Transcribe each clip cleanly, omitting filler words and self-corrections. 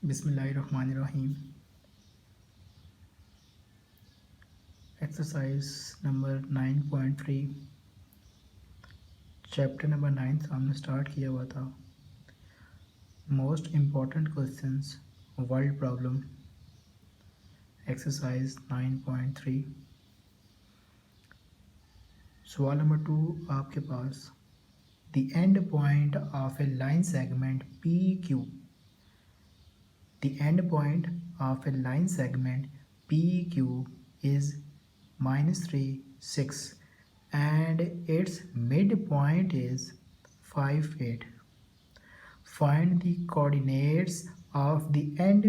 बिस्मिल्लाहिर्रहमानिर्रहीम। Exercise number 9.3 chapter number 9 हमने start किया हुआ था। Most important questions world problem exercise 9.3। सवाल नंबर 2 आपके पास the end point of a line segment P Q. The end point of a line segment PQ is -3, 6 and its midpoint is 5, 8. Find the coordinates of the end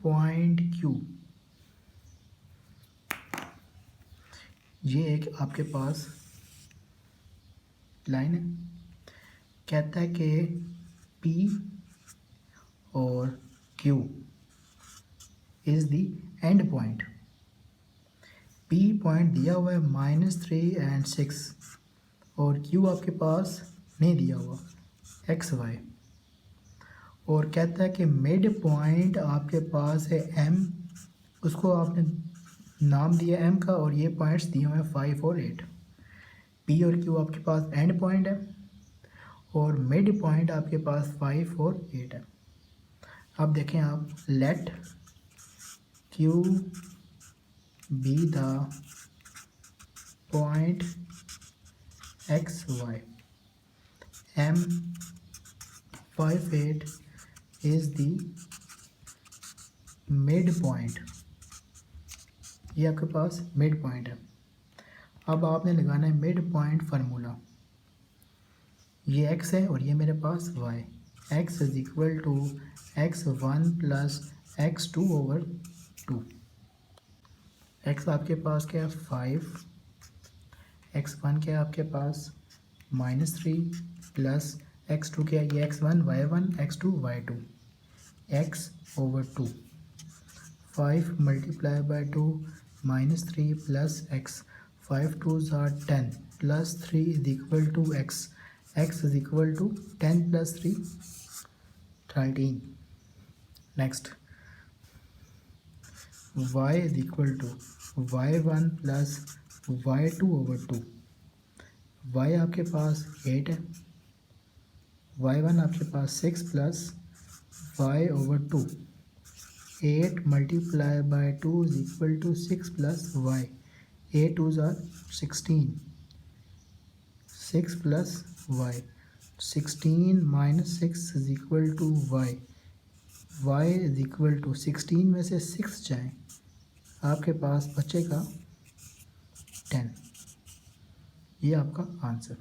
point Q. ये एक आपके पास line है, कहता है कि P और Q is the and point. P point दिया हुआ है -3 एंड 6 और Q आपके पास नहीं दिया हुआ x y, और कहता है कि मिड पॉइंट आपके पास है M, उसको आपने नाम दिया M का, और ये पॉइंट्स दिए हुए हैं 5 और 8। P और Q आपके पास एंड पॉइंट है और मिड पॉइंट आपके पास 5 और 8 है। अब देखें आप, late Q be the point x y, M 5 8 is the mid point। ये आपके पास मिड पॉइंट है। अब आपने लगाना है मिड पॉइंट फार्मूला। ये x है और ये मेरे पास y। x is equal to x1 plus x2 over 2। x आपके पास क्या है 5, x1 क्या है आपके पास -3 प्लस x2 क्या है, ये x1 y1 x2 y2, x over 2। 5 multiply by 2 -3 plus x, 5 2s are 10 plus 3 is equal to x, x is equal to 10 plus 3 13। Next y is equal to y1 plus y2 over 2। y आपके पास 8 है, y1 आपके पास 6 plus y over 2। 8 multiply by 2 is equal to 6 plus y, 8 2s are 16, 6 plus y, 16 minus 6 is equal to y, y is equal to 16 में से 6 जाएँ आपके पास बचेगा 10। ये आपका आंसर।